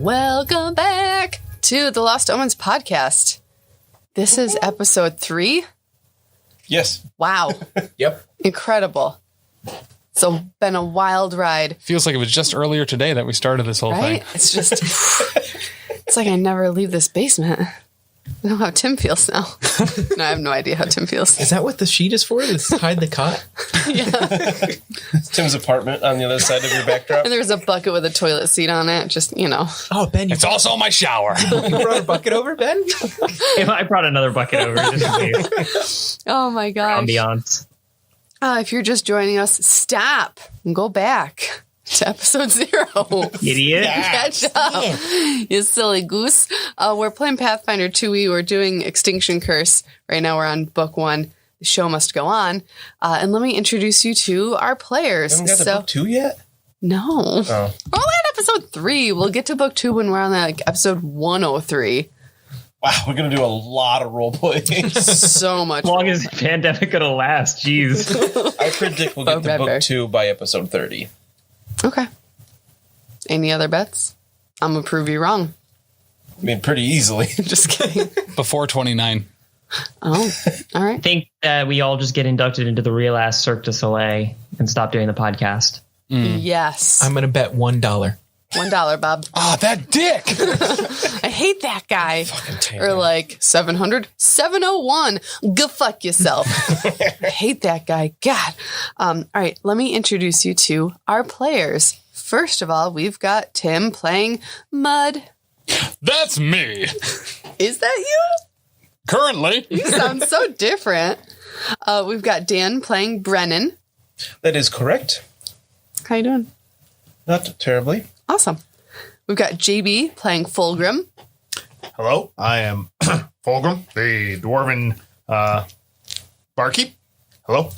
Welcome back to the Lost Omens podcast. This is episode 3. Yes. Wow. Yep. Incredible. So been a wild ride. Feels like it was just earlier today that we started this whole Right? thing. It's just, it's like I never leave this basement. I know how Tim feels now. No, I have no idea how Tim feels. Is that what the sheet is for? To hide the cot? Yeah. It's Tim's apartment on the other side of your backdrop. And there's a bucket with a toilet seat on it. Just, you know. Oh, Ben, you It's also my shower. brought a bucket over, Ben? I brought another bucket over just in case. Oh my gosh. Ambiance. If you're just joining us, stop and go back to episode 0. Idiot. Catch up, you silly goose. We're playing Pathfinder 2e. We're doing Extinction Curse. Right now we're on book 1. The show must go on. And let me introduce you to our players. You haven't got to book 2 yet? No. Oh. We're only at episode 3. We'll get to book 2 when we're on episode 103. Wow, we're going to do a lot of role playing. So much. As long as the pandemic gonna last, jeez. I predict we'll get to book 2 by episode 30. Okay. Any other bets? I'm going to prove you wrong. I mean, pretty easily. Just kidding. Before 29. Oh, all right. I think that we all just get inducted into the real ass Cirque du Soleil and stop doing the podcast. Yes. I'm going to bet $1. $1, Bob. Ah, that dick. I hate that guy. Fucking Tanner. Or like 700, 701. Go fuck yourself. I hate that guy. God. All right. Let me introduce you to our players. First of all, we've got Tim playing Mud. That's me. Is that you? Currently. You sound so different. We've got Dan playing Brennan. That is correct. How you doing? Not terribly. Awesome. We've got JB playing Fulgrim. Hello, I am Fulgrim, the dwarven barkeep. Hello.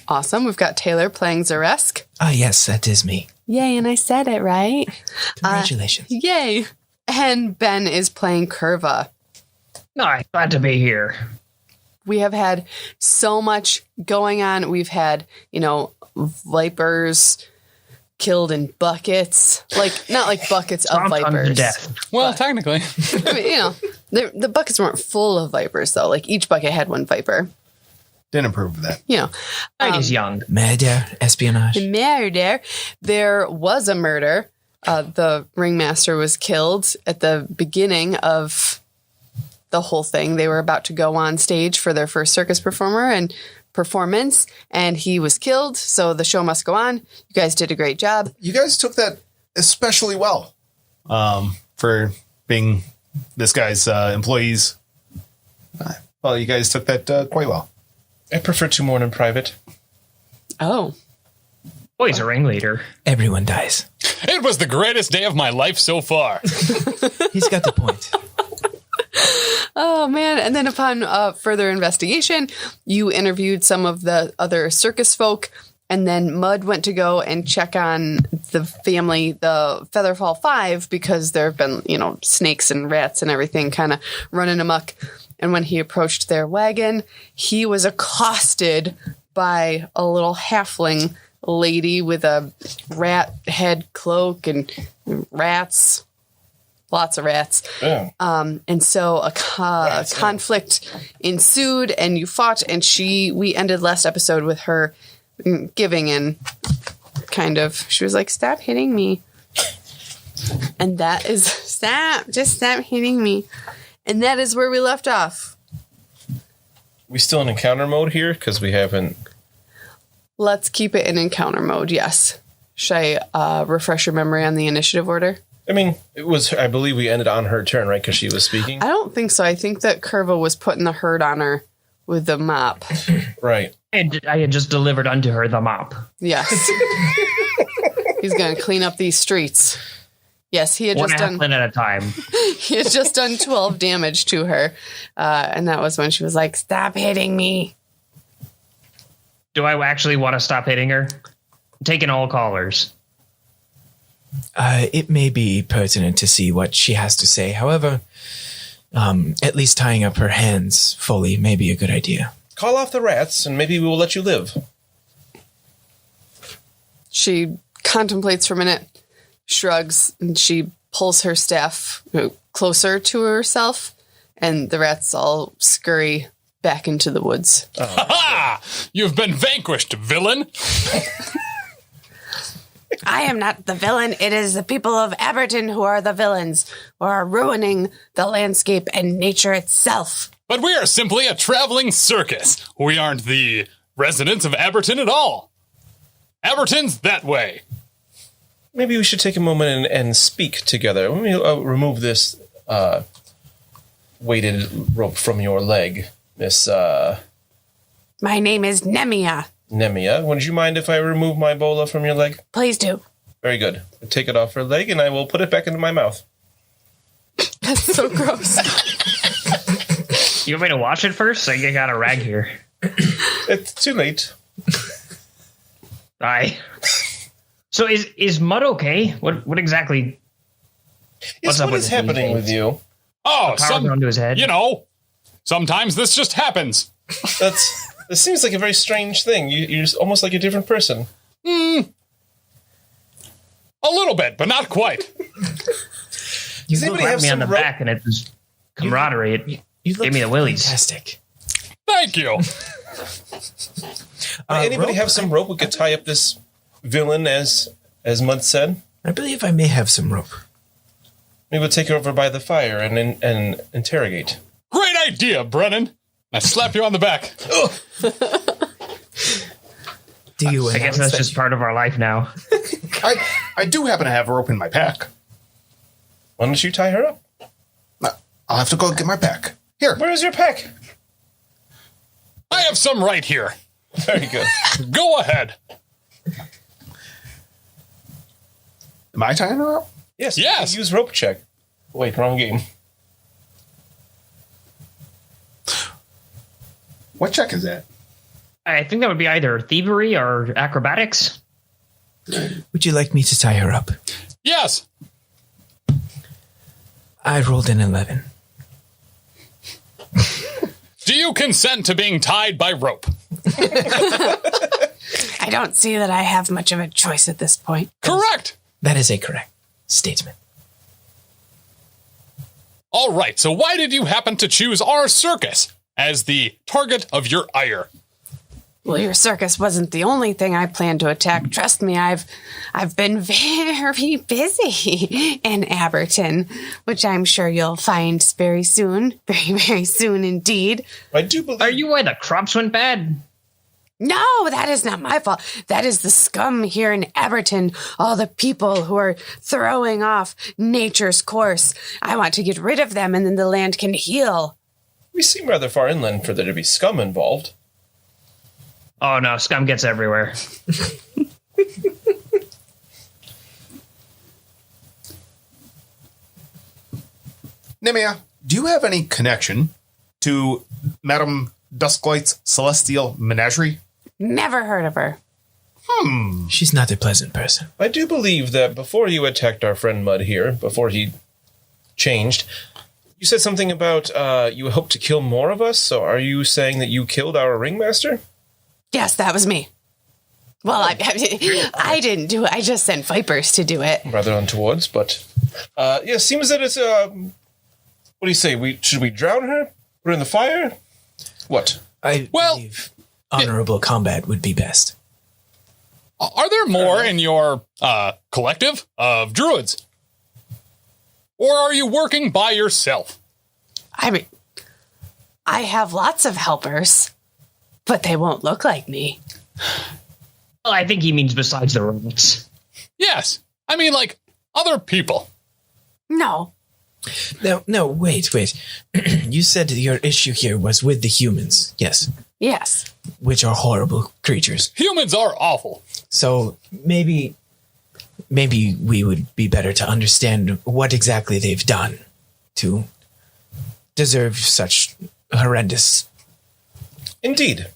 Awesome. We've got Taylor playing Xa'Reske. Ah, yes, that is me. Yay, and I said it right. Congratulations. Yay. And Ben is playing Kurva. Nice, glad to be here. We have had so much going on. We've had, vipers killed in buckets. Not like buckets of Stomped unto vipers. death. Well, technically. I mean, the buckets weren't full of vipers, though. Like, each bucket had one viper. Didn't approve of that. Night is young. Murder, espionage. Murder. There was a murder. The ringmaster was killed at the beginning of the whole thing. They were about to go on stage for their first circus performance, and he was killed. So the show must go on. You guys did a great job. You guys took that especially well for being this guy's employees. Well, you guys took that quite well. I prefer to mourn in private. Oh, Boy's a ringleader. Everyone dies. It was the greatest day of my life so far. He's got the point. oh man! And then upon further investigation, you interviewed some of the other circus folk, and then Mud went to go and check on the family, the Featherfall 5, because there have been, snakes and rats and everything kind of running amok. And when he approached their wagon, he was accosted by a little halfling lady with a rat head cloak and rats. Lots of rats. Yeah. And so a conflict ensued, and you fought, and we ended last episode with her giving in, kind of. She was like, stop hitting me. And that is, just stop hitting me. And that is where we left off. We still in encounter mode here? Because we haven't... Let's keep it in encounter mode, yes. Should I refresh your memory on the initiative order? I mean, I believe we ended on her turn, right? Because she was speaking? I don't think so. I think that Kurva was putting the herd on her with the mop. Right. And I had just delivered unto her the mop. Yes. He's going to clean up these streets. Yes, he had One just done... halfling at a time. He had just done 12 damage to her. And that was when she was like, stop hitting me. Do I actually want to stop hitting her? I'm taking all callers. It may be pertinent to see what she has to say. However, at least tying up her hands fully may be a good idea. Call off the rats, and maybe we will let you live. She contemplates for a minute, shrugs, and she pulls her staff closer to herself, and the rats all scurry back into the woods. Ha! You've been vanquished, villain. I am not the villain. It is the people of Aberton who are the villains, who are ruining the landscape and nature itself. But we are simply a traveling circus. We aren't the residents of Aberton at all. Aberton's that way. Maybe we should take a moment and speak together. Let me remove this weighted rope from your leg, Miss My name is Nemmia. Nemmia. Would you mind if I remove my bola from your leg? Please do. Very good. I'll take it off her leg, and I will put it back into my mouth. That's so gross. You want me to wash it first? I got a rag here. It's too late. Aye. So is Mud okay? What exactly? Yes, what is happening with you? Oh, Power down to his head. Sometimes this just happens. This seems like a very strange thing. You're almost like a different person. A little bit, but not quite. You Does anybody slapped have me on some the back, and it was camaraderie. It You look gave me the willies. fantastic. Thank you. Anybody rope? have some rope we could tie up this villain, as Mud said? I believe I may have some rope. Maybe we'll take her over by the fire and interrogate. Great idea, Brennan. I slap you on the back. Do you? I guess that's just part of our life now. I do happen to have a rope in my pack. Why don't you tie her up? I'll have to go get my pack. Here. Where's your pack? I have some right here. Very good. Go ahead. Am I tying her up? Yes. Yes. Use rope check. Wait, wrong game. What check is that? I think that would be either thievery or acrobatics. Would you like me to tie her up? Yes. I rolled an 11. Do you consent to being tied by rope? I don't see that I have much of a choice at this point. Correct. That is a correct statement. All right, so why did you happen to choose our circus as the target of your ire? Well, your circus wasn't the only thing I planned to attack. Trust me, I've been very busy in Aberton, which I'm sure you'll find very soon. Very, very soon indeed. I do believe. Are you why the crops went bad? No, that is not my fault. That is the scum here in Aberton. All the people who are throwing off nature's course. I want to get rid of them, and then the land can heal. We seem rather far inland for there to be scum involved. Oh no, scum gets everywhere. Nemmia, do you have any connection to Madame Dusklight's celestial menagerie? Never heard of her. She's not a pleasant person. I do believe that before you attacked our friend Mud here, before he changed, you said something about you hope to kill more of us. So are you saying that you killed our ringmaster? Yes, that was me. Well, I didn't do it. I just sent vipers to do it. Rather untowards, but yeah, seems that it's what do you say? Should we drown her? Put her in the fire? What? I believe honorable combat would be best. Are there more in your collective of druids? Or are you working by yourself? I mean, I have lots of helpers, but they won't look like me. Well, I think he means besides the robots. Yes. I mean, like, other people. No. No, wait. You said your issue here was with the humans, yes, Yes. which are horrible creatures. Humans are awful. So maybe we would be better to understand what exactly they've done to deserve such horrendous. Indeed.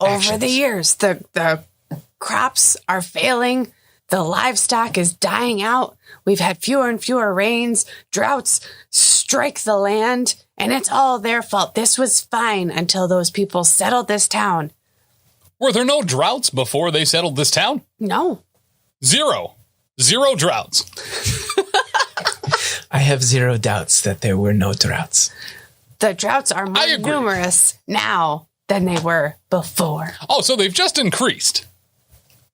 Over actions. the years, the crops are failing. The livestock is dying out. We've had fewer and fewer rains. Droughts strike the land, and it's all their fault. This was fine until those people settled this town. Were there no droughts before they settled this town? No. Zero droughts. have zero doubts that there were no droughts. The droughts are more numerous now than they were before. Oh, so they've just increased.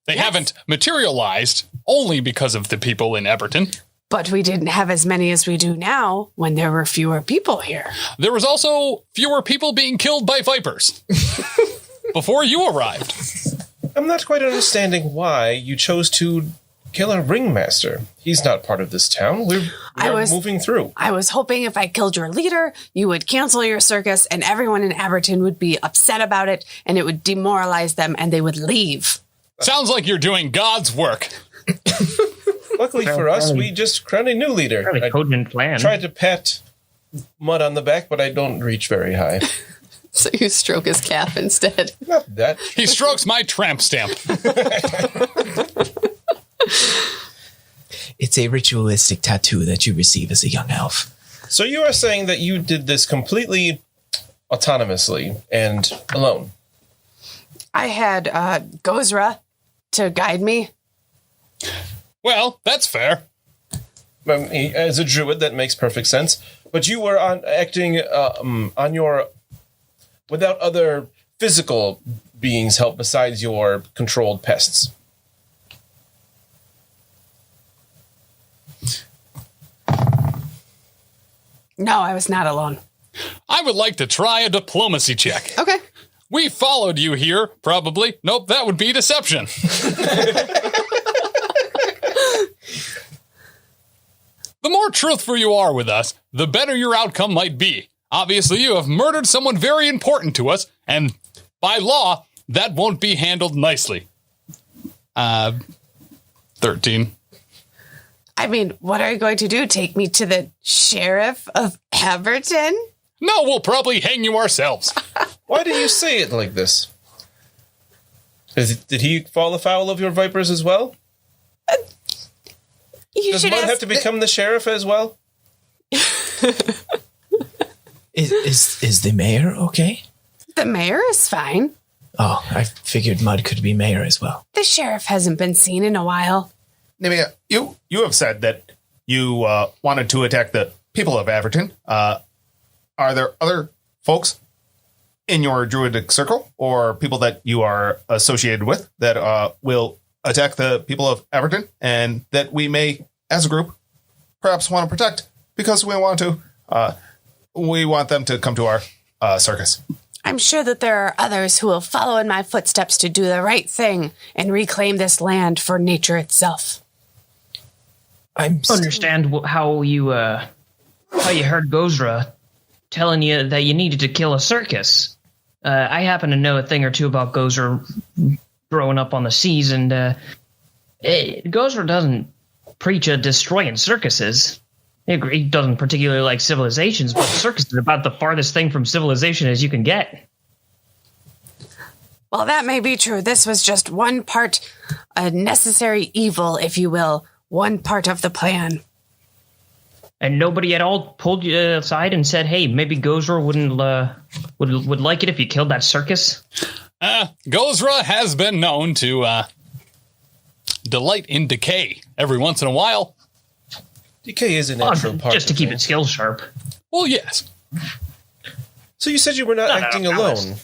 They haven't materialized only because of the people in Everton. But we didn't have as many as we do now when there were fewer people here. There was also fewer people being killed by vipers before you arrived. I'm not quite understanding why you chose to kill our ringmaster. He's not part of this town. We are moving through. I was hoping if I killed your leader, you would cancel your circus and everyone in Everton would be upset about it and it would demoralize them and they would leave. Sounds like you're doing God's work. Luckily for us, we just crowned a new leader. Really cogent plan. Tried to pat Mud on the back, but I don't reach very high. So you stroke his calf instead. Not that. He strokes my tramp stamp. It's a ritualistic tattoo that you receive as a young elf. So you are saying that you did this completely autonomously and alone? I had Gozra to guide me. Well, that's fair. As a druid, that makes perfect sense. But you were acting on your... without other physical beings' help besides your controlled pests. No, I was not alone. I would like to try a diplomacy check. Okay. We followed you here, probably. Nope, that would be deception. The more truthful you are with us, the better your outcome might be. Obviously, you have murdered someone very important to us, and by law, that won't be handled nicely. 13. I mean, what are you going to do? Take me to the sheriff of Everton? No, we'll probably hang you ourselves. Why do you say it like this? Did he fall afoul of your vipers as well? Does Mud have to become the sheriff as well? Is the mayor okay? The mayor is fine. Oh, I figured Mud could be mayor as well. The sheriff hasn't been seen in a while. Nemmia, you have said that you wanted to attack the people of Everton. Are there other folks in your druidic circle or people that you are associated with that will attack the people of Everton and that we may, as a group, perhaps want to protect because we want them to come to our circus? I'm sure that there are others who will follow in my footsteps to do the right thing and reclaim this land for nature itself. I understand how you heard Gozra telling you that you needed to kill a circus. I happen to know a thing or two about Gozra growing up on the seas, and Gozra doesn't preach of destroying circuses. He doesn't particularly like civilizations, but circus is about the farthest thing from civilization as you can get. Well, that may be true. This was just one part, a necessary evil, if you will, one part of the plan. And nobody at all pulled you aside and said, "Hey, maybe Gozra would like it if you killed that circus." Gozra has been known to delight in decay every once in a while. Decay is a natural part. Just to keep its skills sharp. Well, yes. So you said you were not acting alone.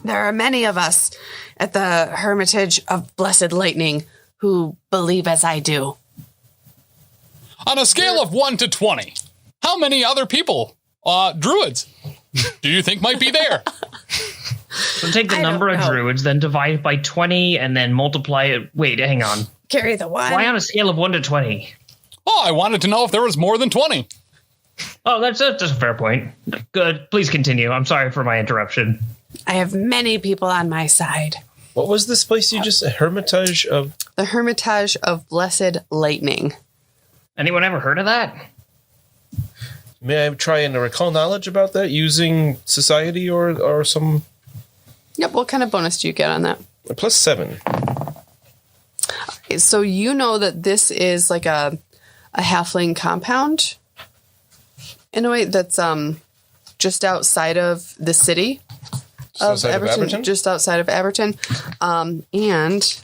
There are many of us at the Hermitage of Blessed Lightning who believe as I do. On a scale of 1 to 20, how many other people, druids, do you think might be there? So take the number of druids, then divide it by 20, and then multiply it. Wait, hang on. Carry the one. Why on a scale of 1 to 20? Oh, I wanted to know if there was more than 20. Oh, that's a fair point. Good. Please continue. I'm sorry for my interruption. I have many people on my side. What was this place you just... Hermitage of... The Hermitage of Blessed Lightning. Anyone ever heard of that? May I try and recall knowledge about that using society or some... Yep, what kind of bonus do you get on that? +7. So you know that this is like a halfling compound in a way that's just outside of the city of Everton, just outside of Everton. And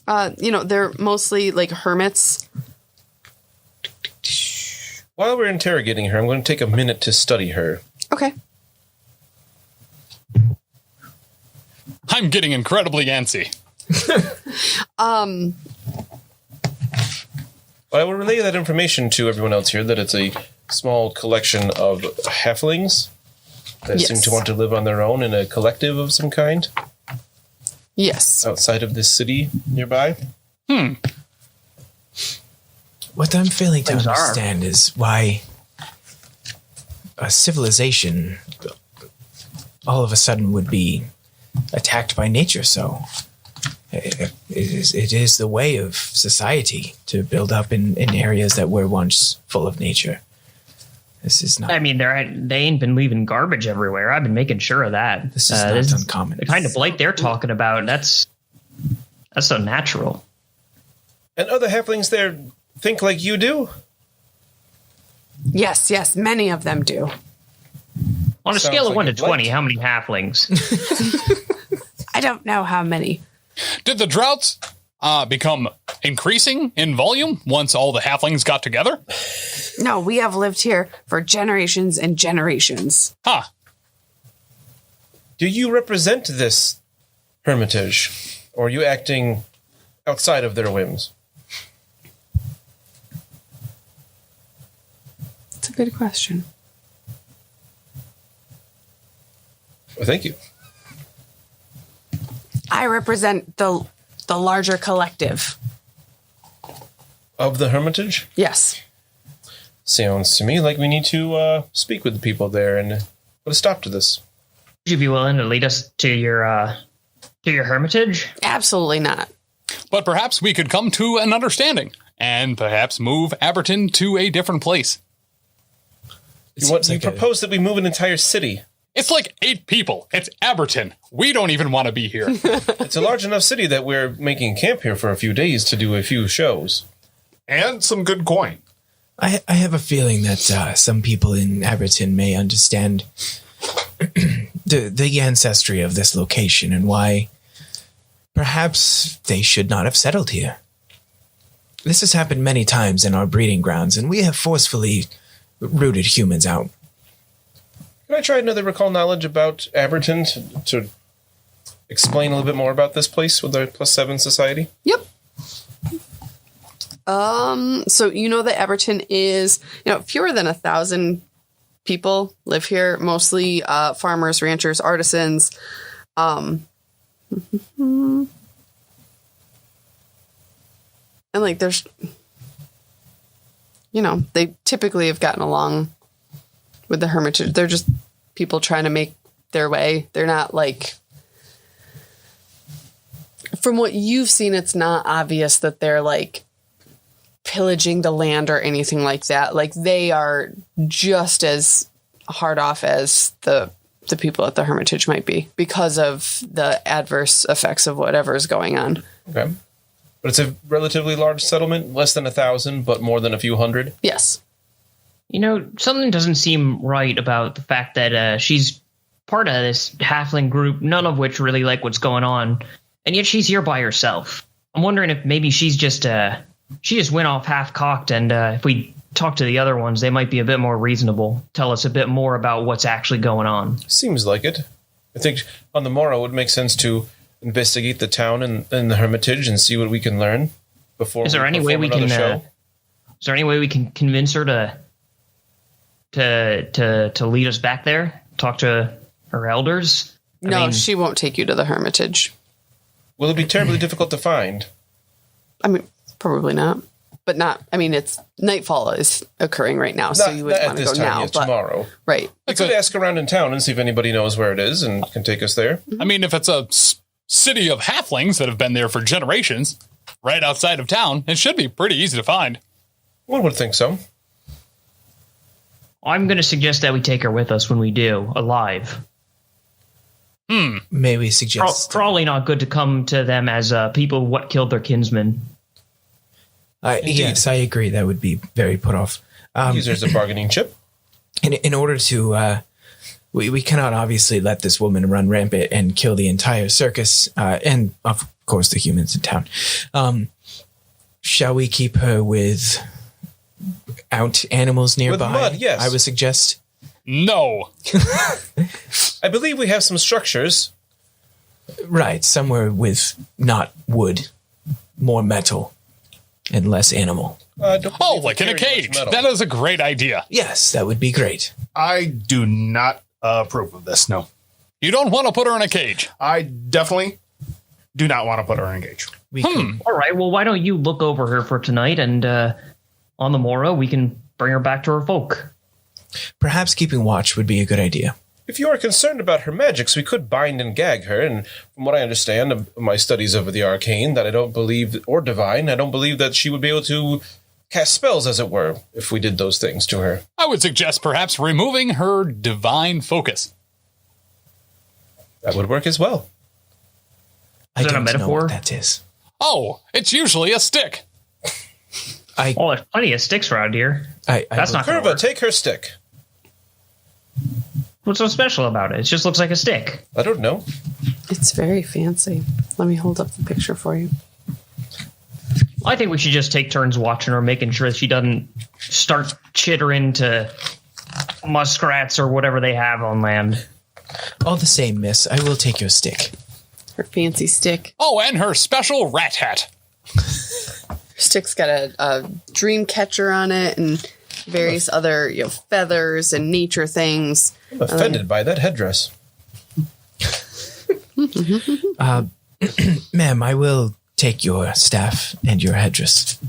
They're mostly like hermits. While we're interrogating her, I'm going to take a minute to study her. Okay. I'm getting incredibly antsy. I will relay that information to everyone else here, that it's a small collection of halflings that seem to want to live on their own in a collective of some kind. Yes. Outside of this city nearby. What I'm failing to understand is why a civilization all of a sudden would be attacked by nature so. It is the way of society to build up in areas that were once full of nature. This is not... I mean, they ain't been leaving garbage everywhere. I've been making sure of that. This is not uncommon. The kind of blight they're talking about, that's so natural. And other halflings there think like you do? Yes, many of them do. On a Sounds scale of like 1 to a blight. 20, how many halflings? I don't know how many. Did the droughts become increasing in volume once all the halflings got together? No, we have lived here for generations and generations. Huh. Do you represent this hermitage? Or are you acting outside of their whims? That's a good question. Well, thank you. I represent the larger collective. Of the hermitage? Yes. Sounds to me like we need to speak with the people there and put a stop to this. Would you be willing to lead us to your hermitage? Absolutely not. But perhaps we could come to an understanding and perhaps move Aberton to a different place. You propose that we move an entire city. It's like 8 people. It's Aberton. We don't even want to be here. It's a large enough city that we're making camp here for a few days to do a few shows. And some good coin. I have a feeling that some people in Aberton may understand the ancestry of this location and why perhaps they should not have settled here. This has happened many times in our breeding grounds, and we have forcefully rooted humans out. Can I try another recall knowledge about Aberton to explain a little bit more about this place with our +7 society? Yep. So you know that Aberton is, fewer than 1,000 people live here, mostly farmers, ranchers, artisans. And like there's, they typically have gotten along with the hermitage. They're just people trying to make their way. They're not like, from what you've seen, it's not obvious that they're like pillaging the land or anything like that. Like they are just as hard off as the people at the hermitage might be because of the adverse effects of whatever is going on. Okay. But it's a relatively large settlement, less than 1,000, but more than a few hundred. Yes. Something doesn't seem right about the fact that she's part of this halfling group, none of which really like what's going on, and yet she's here by herself. I'm wondering if maybe she just went off half-cocked, and if we talk to the other ones, they might be a bit more reasonable, tell us a bit more about what's actually going on. Seems like it. I think on the morrow it would make sense to investigate the town and the hermitage and see what we can learn before. Is there any way we can? Is there any way we can convince her to lead us back there? Talk to her elders? No, she won't take you to the hermitage. Will it be terribly difficult to find? I mean, probably not. But not, it's nightfall is occurring right now, so you would want to go now. But tomorrow. Right. I could ask around in town and see if anybody knows where it is and can take us there. I mean, if it's a city of halflings that have been there for generations, right outside of town, it should be pretty easy to find. One would think so. I'm going to suggest that we take her with us when we do, alive. May we suggest... Probably not good to come to them as people what killed their kinsmen. Yes, I agree. That would be very put off. Use her as a bargaining chip. In order to... We cannot obviously let this woman run rampant and kill the entire circus, and of course the humans in town. Shall we keep her with out animals nearby? With mud, yes. I would suggest. No. I believe we have some structures. Right, somewhere with not wood, more metal, and less animal. Oh, like in a cage. That is a great idea. Yes, that would be great. I do not approve of this, no. You don't want to put her in a cage. I definitely do not want to put her in a cage. We could, All right, well, why don't you look over her for tonight, and on the morrow, we can bring her back to her folk. perhaps keeping watch would be a good idea. If you are concerned about her magics, we could bind and gag her. And from what I understand of my studies of the arcane, that I don't believe, or divine, I don't believe that she would be able to cast spells, as it were, if we did those things to her. I would suggest perhaps removing her divine focus. That would work as well. I Is that a don't know metaphor? what that is. Oh, it's usually a stick. Oh, there's plenty of sticks around here. That's not gonna Kurva, work. take her stick. What's so special about it? It just looks like a stick. I don't know. It's very fancy. Let me hold up the picture for you. I think we should just take turns watching her, making sure she doesn't start chittering to muskrats or whatever they have on land. All the same, miss, I will take your stick. Her fancy stick. Oh, and her special rat hat. Her stick's got a dream catcher on it and various other feathers and nature things. I'm offended by that headdress. Ma'am, I will take your staff and your headdress.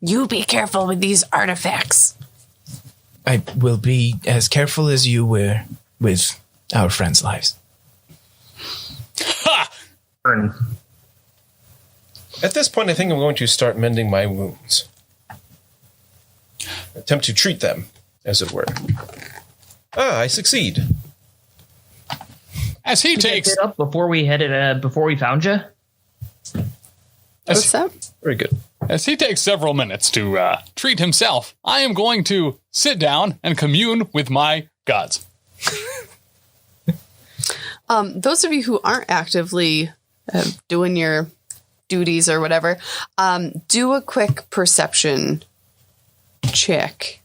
You be careful with these artifacts. I will be as careful as you were with our friends' lives. Ha! Burn. At this point, I think I'm going to start mending my wounds. Attempt to treat them, as it were. I succeed. As he Did you takes... get up before we headed, before we found you? What's that? Very good. As he takes several minutes to treat himself, I am going to sit down and commune with my gods. Those of you who aren't actively doing your duties or whatever, do a quick perception check.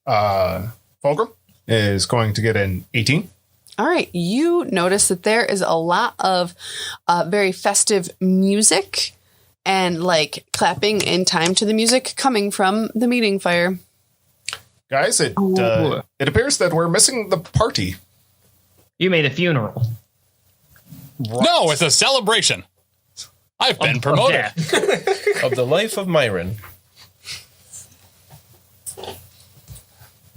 Fulgrim is going to get an 18. All right. You notice that there is a lot of very festive music and like clapping in time to the music coming from the meeting fire. Guys, it appears that we're missing the party. You made a funeral. No, it's a celebration. I've been Of promoted. death. Of the life of Myron.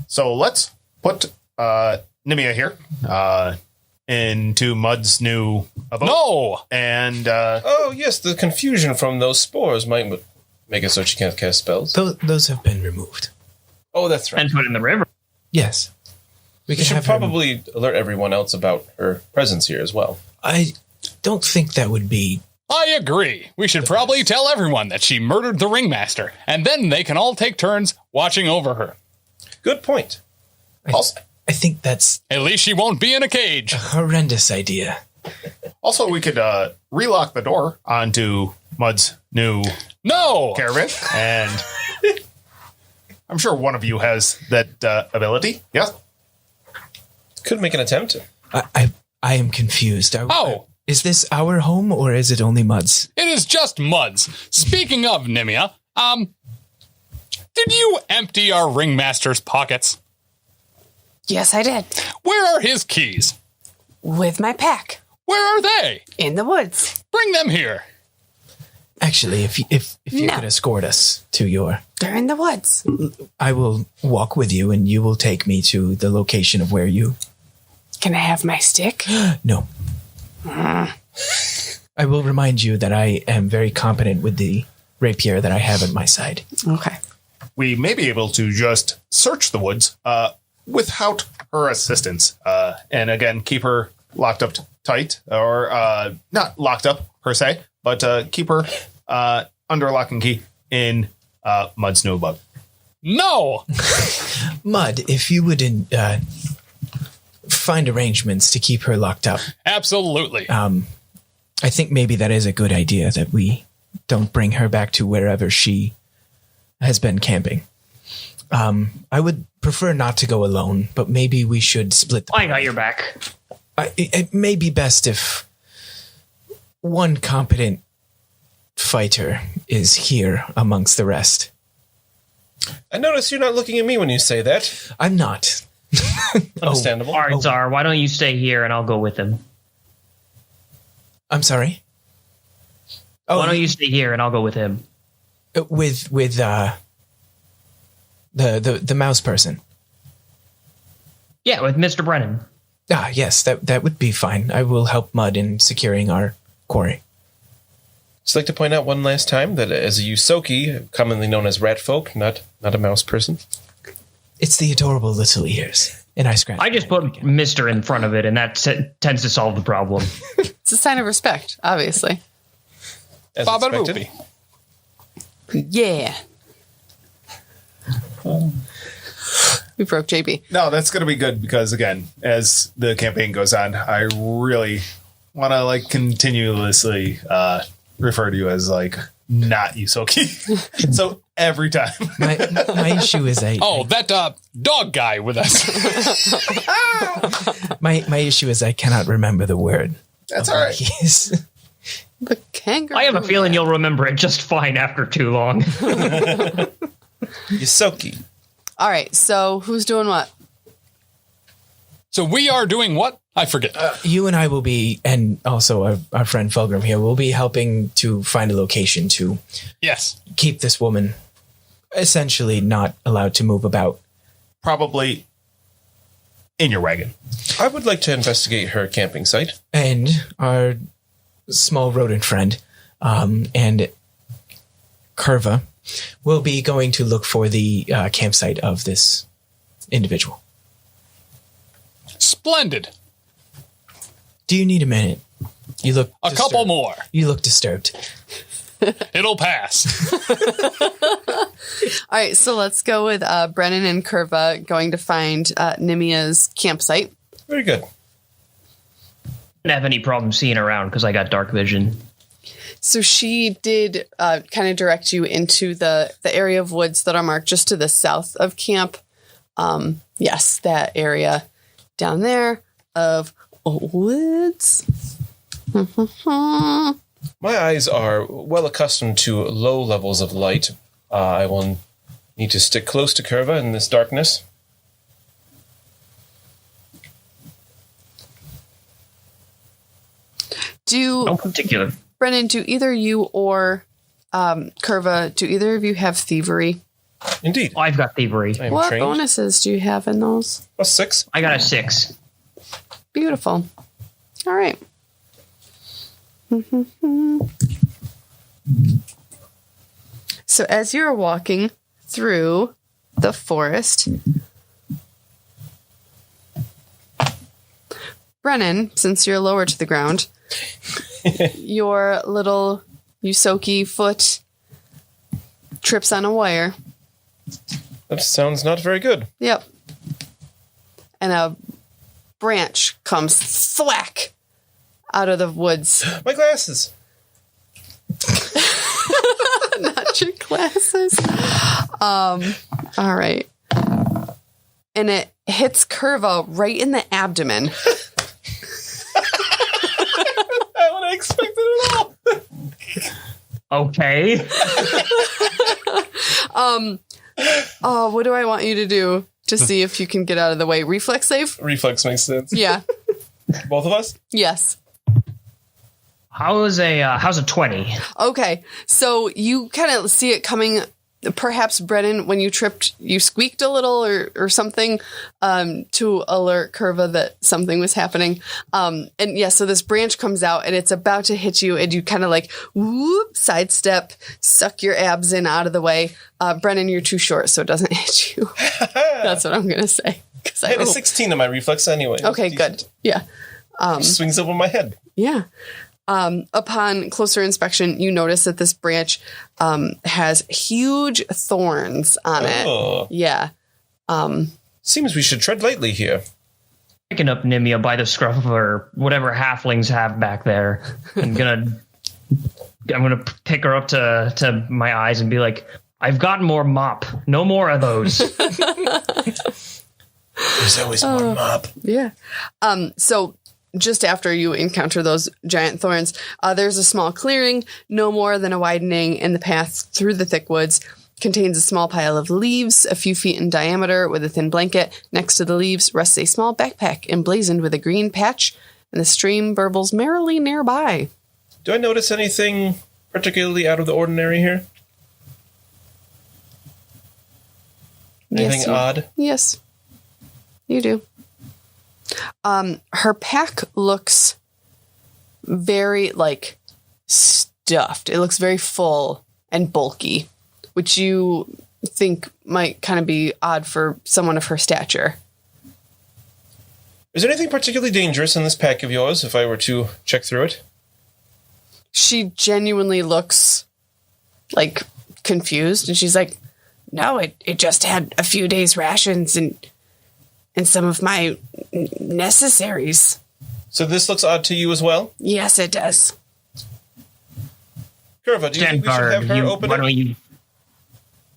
So let's put Nemmia here into Mud's new abode. No! And Oh, yes, the confusion from those spores might make it so she can't cast spells. Those have been removed. Oh, that's right. And put in the river. Yes. We We can should have her- probably alert everyone else about her presence here as well. I don't think that would be... I agree. We should probably tell everyone that she murdered the ringmaster, and then they can all take turns watching over her. Good point. I think that's At least she won't be in a cage. a horrendous idea. also, we could relock the door onto Mud's new No! caravan. And I'm sure one of you has that ability. Yeah. Could make an attempt. I am confused. Oh. Is this our home or is it only Mud's? It is just Mud's. Speaking of Nemmia, did you empty our ringmaster's pockets? Yes, I did. Where are his keys? With my pack Where are they? in the woods. Bring them here. Actually, if you No. could escort us to your... They're in the woods. I will walk with you and you will take me to the location of where you... Can I have my stick? No. I will remind you that I am very competent with the rapier that I have at my side. Okay. We may be able to just search the woods without her assistance. And again, keep her locked up tight, or not locked up per se, but keep her under lock and key in Mud's new abode. No! Mud, if you would find arrangements to keep her locked up. Absolutely. I think maybe that is a good idea, that we don't bring her back to wherever she has been camping. I would prefer not to go alone, but maybe we should split the I got your back. it may be best if one competent fighter is here amongst the rest. I notice you're not looking at me when you say that. I'm not. Understandable. All right, Czar, why don't you stay here and I'll go with him? I'm sorry? Why don't you stay here and I'll go with him? With the mouse person. Yeah, with Mr. Brennan. Ah, yes, that would be fine. I will help Mud in securing our quarry. Just like to point out one last time that as a Yusoki, commonly known as rat folk, not a mouse person. It's the adorable little ears. And I scratch. I just put Mr. in front of it, and that tends to solve the problem. It's a sign of respect, obviously. As Baba expected. Boopy. Yeah. We broke JB. No, that's going to be good because, again, as the campaign goes on, I really want to continuously refer to you as not Yusoki. So every time. My issue is that dog guy with us. my issue is I cannot remember the word. That's all right. Yes. The kangaroo. I have a feeling you'll remember it just fine after too long. Yusoki. All right, so who's doing what? So we are doing what? I forget. You and I will be, and also our friend Fulgrim here, will be helping to find a location to Yes. keep this woman essentially not allowed to move about. Probably in your wagon. I would like to investigate her camping site. And our small rodent friend and Kurva will be going to look for the campsite of this individual. Splendid. Do you need a minute? You look A disturbed. couple more. You look disturbed. It'll pass. All right, so let's go with Brennan and Kurva going to find Nemmia's campsite. Very good. Didn't have any problem seeing around because I got dark vision. So she did kind of direct you into the area of woods that are marked just to the south of camp. Yes, that area down there of woods. My eyes are well accustomed to low levels of light. I will need to stick close to Kurva in this darkness. No particular. Brennan, do either you or Kurva, do either of you have thievery? Indeed. Oh, I've got thievery. I am What trained. bonuses do you have in those? +6. I got a 6. Beautiful. All right. So as you're walking through the forest, Brennan, since you're lower to the ground, your little Yusoki foot trips on a wire. That sounds not very good. Yep. And a branch comes thwack out of the woods. My glasses. Not your glasses. All right. And it hits Kurva right in the abdomen. Not what I expected at all. Okay. Oh, what do I want you to do to see if you can get out of the way? Reflex save? Reflex makes sense. Yeah. Both of us? Yes. How's a 20? Okay. So you kind of see it coming. Perhaps, Brennan, when you tripped, you squeaked a little or something to alert Kurva that something was happening. And yeah, so this branch comes out and it's about to hit you, and you kind of whoop, sidestep, suck your abs in out of the way. Brennan, you're too short, so it doesn't hit you. That's what I'm going to say. I had a 16 on my reflex anyway. Okay, good. Yeah. Swings over my head. Yeah. Upon closer inspection, you notice that this branch has huge thorns on it. Yeah. Seems we should tread lightly here. Picking up Nemmia by the scruff of her, whatever halflings have back there. I'm gonna pick her up to my eyes and be like, I've got more mop. No more of those. There's always more mop. Yeah. So just after you encounter those giant thorns, there's a small clearing, no more than a widening in the path through the thick woods. Contains a small pile of leaves, a few feet in diameter, with a thin blanket. Next to the leaves rests a small backpack emblazoned with a green patch, and the stream burbles merrily nearby. Do I notice anything particularly out of the ordinary here? Anything odd? Yes, you do. Her pack looks very, stuffed. It looks very full and bulky, which you think might kind of be odd for someone of her stature. Is there anything particularly dangerous in this pack of yours, if I were to check through it? She genuinely looks, confused, and she's like, no, it just had a few days' rations and some of my necessaries. So this looks odd to you as well? Yes, it does. Kurva, do you think we should have her open it?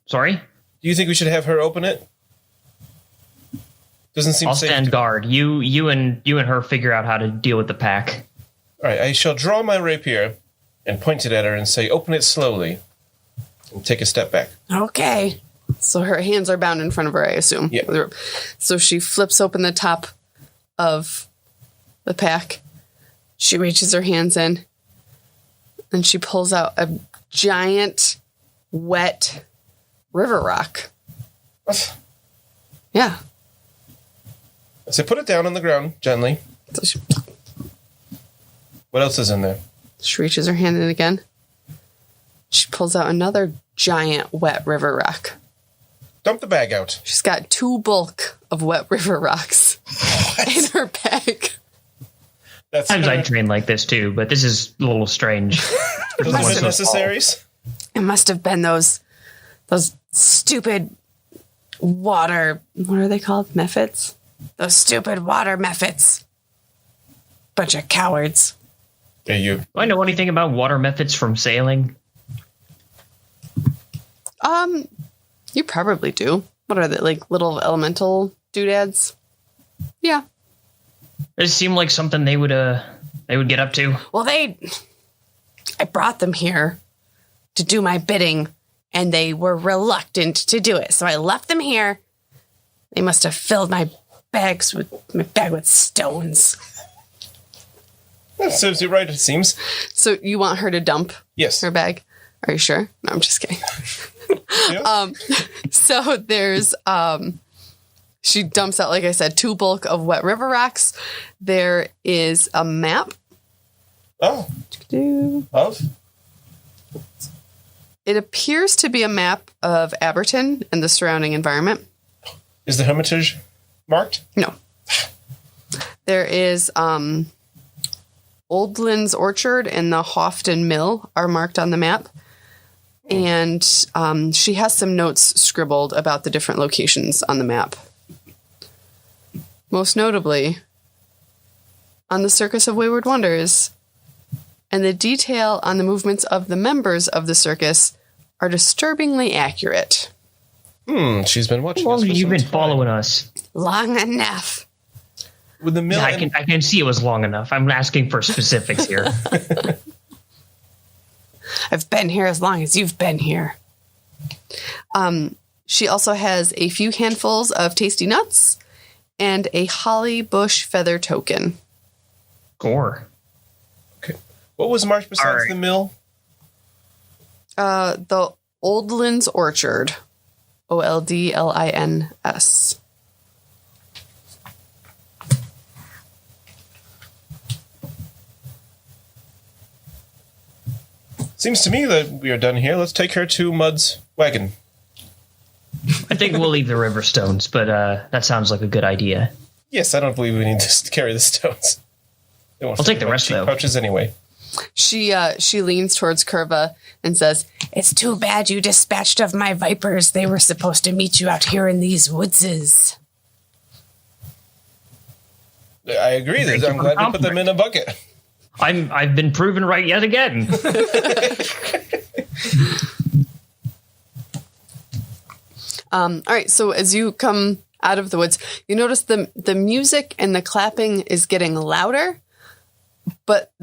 Sorry? Do you think we should have her open it? Doesn't seem I'll safe. stand guard. You and her figure out how to deal with the pack. All right, I shall draw my rapier and point it at her and say, open it slowly. And take a step back. Okay. So her hands are bound in front of her, I assume. Yeah. So she flips open the top of the pack. She reaches her hands in, and she pulls out a giant, wet river rock. What? Yeah. So put it down on the ground, gently. So What else is in there? she reaches her hand in again. She pulls out another giant, wet river rock. Dump the bag out. She's got 2 bulk of wet river rocks in her bag. That's Sometimes I train like this too, but this is a little strange. those are the necessaries. It must have been those stupid water. What are they called? Mephits? Those stupid water mephits. Bunch of cowards. Yeah, you. Do I know anything about water methods from sailing? You probably do. What are they, little elemental doodads? Yeah. Does it seem like something they would get up to? Well, I brought them here to do my bidding, and they were reluctant to do it. So I left them here. They must have filled my bag with stones. That serves you right, it seems. So you want her to dump Yes. her bag? Are you sure? No, I'm just kidding. Yeah. So there's she dumps out, like I said, 2 bulk of wet river rocks. There is a map. Oh. Of? It appears to be a map of Aberton and the surrounding environment. Is the Hermitage marked? No. There is Oldland's Orchard and the Hofton Mill are marked on the map. And she has some notes scribbled about the different locations on the map. Most notably, on the Circus of Wayward Wonders, and the detail on the movements of the members of the circus are disturbingly accurate. She's been watching How us long for have you some been time. following us? Long enough. With the mill. I can see it was long enough. I'm asking for specifics here. I've been here as long as you've been here. She also has a few handfuls of tasty nuts and a holly bush feather token. Gore. Okay. What was marked besides All right. the mill? The Oldland's Orchard. Oldlins. Seems to me that we are done here. Let's take her to Mud's wagon. I think we'll leave the river stones, but that sounds like a good idea. Yes, I don't believe we need to carry the stones. I'll take the rest, though. Pouches anyway. She leans towards Kurva and says, "It's too bad you dispatched of my vipers. They were supposed to meet you out here in these woodses." I agree. I'm glad we put them in a bucket. I've been proven right yet again. All right, so as you come out of the woods, you notice the music and the clapping is getting louder, but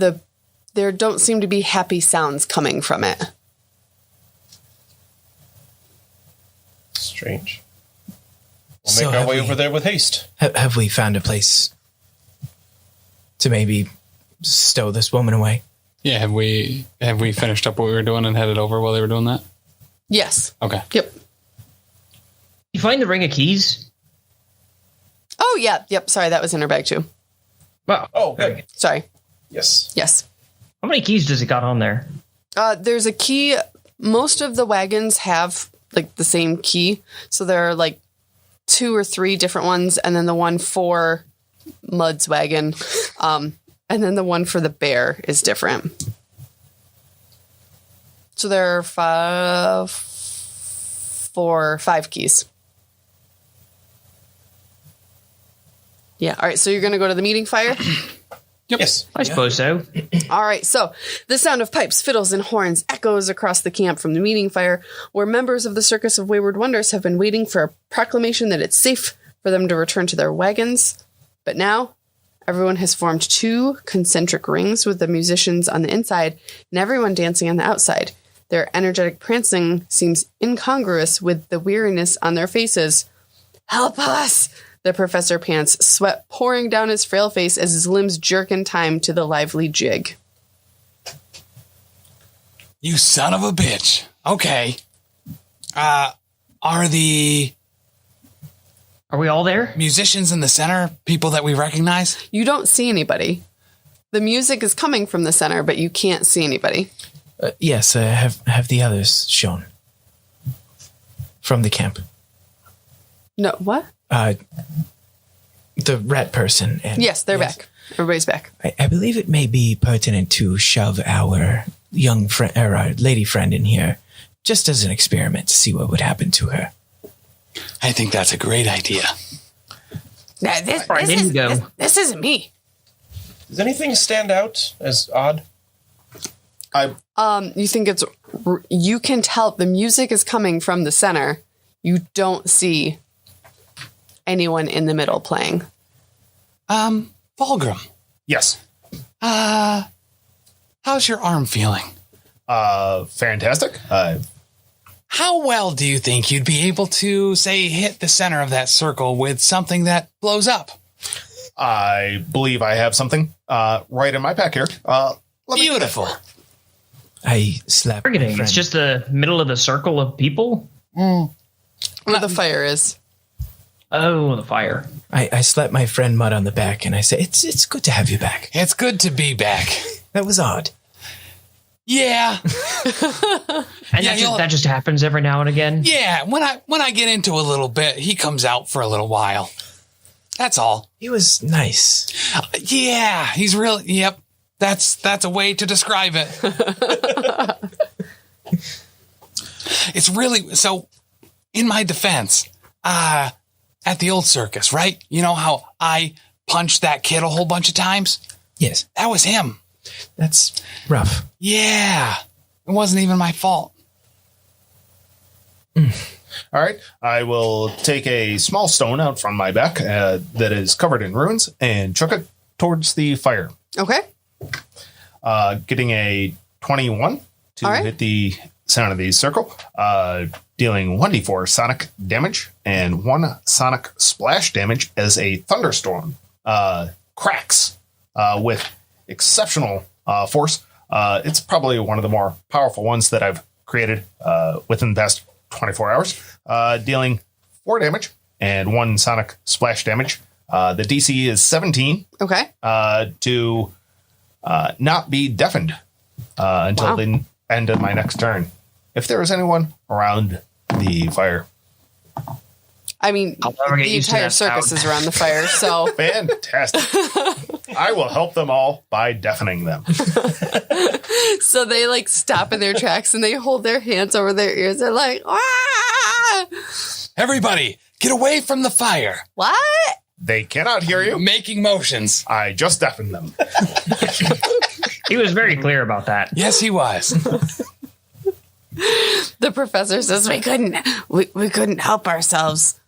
there don't seem to be happy sounds coming from it. Strange. We'll make our way over there with haste. Have we found a place to maybe stow this woman away? Yeah, have we finished up what we were doing and headed over while they were doing that? Yes. Okay. Yep. You find the ring of keys? Oh, yeah. Yep. Sorry, that was in her bag, too. Wow. Oh, good. Sorry. Yes. Yes. How many keys does it got on there? There's a key. Most of the wagons have, like, the same key. So there are, like, 2 or 3 different ones, and then the one for Mud's wagon. And then the one for the bear is different. So there are 5 keys. Yeah. All right. So you're going to go to the meeting fire? Yep. Yes. I suppose so. All right. So the sound of pipes, fiddles, and horns echoes across the camp from the meeting fire, where members of the Circus of Wayward Wonders have been waiting for a proclamation that it's safe for them to return to their wagons. But now everyone has formed 2 concentric rings with the musicians on the inside and everyone dancing on the outside. Their energetic prancing seems incongruous with the weariness on their faces. "Help us!" The professor pants, sweat pouring down his frail face as his limbs jerk in time to the lively jig. You son of a bitch. Okay. Are the we all there? musicians in the center people that we recognize? You don't see anybody. The music is coming from the center, but you can't see anybody. Yes, have the others shown from the camp? No, what? The rat person. And, Yes, they're back. Everybody's back. I believe it may be pertinent to shove our young friend, or our lady friend in here, just as an experiment to see what would happen to her. I think that's a great idea. Nah, this isn't me. Does anything stand out as odd? You think it's... You can tell the music is coming from the center. You don't see anyone in the middle playing. Fulgrim. Yes. How's your arm feeling? Fantastic. How well do you think you'd be able to, say, hit the center of that circle with something that blows up? I believe I have something right in my pack here. Beautiful. I slap my Targeting. friend. It's just the middle of the circle of people? Where the fire is. Oh, the fire. I slap my friend Mud on the back and I say, it's good to have you back. It's good to be back. That was odd. Yeah. And that just happens every now and again? Yeah, when I get into a little bit, he comes out for a little while. That's all. He was nice. Yeah, he's really, yep. That's a way to describe it. It's really, so in my defense, at the old circus, right? You know how I punched that kid a whole bunch of times? Yes. That was him. That's rough. Yeah. It wasn't even my fault. All right. I will take a small stone out from my back that is covered in runes and chuck it towards the fire. Okay. Getting a 21 to hit the center of the circle, dealing 1d4 sonic damage and 1 sonic splash damage as a thunderstorm cracks with exceptional force. It's probably one of the more powerful ones that I've created within the past 24 hours, dealing 4 damage and 1 sonic splash damage. The DC is 17 to not be deafened until the end of my next turn. If there is anyone around the fire. I mean, the entire circus is around the fire, so. Fantastic. I will help them all by deafening them. So they like stop in their tracks and they hold their hands over their ears. They're like, ah! Everybody, get away from the fire. What? They cannot hear you. Making motions. I just deafened them. He was very clear about that. Yes, he was. The professor says we couldn't help ourselves.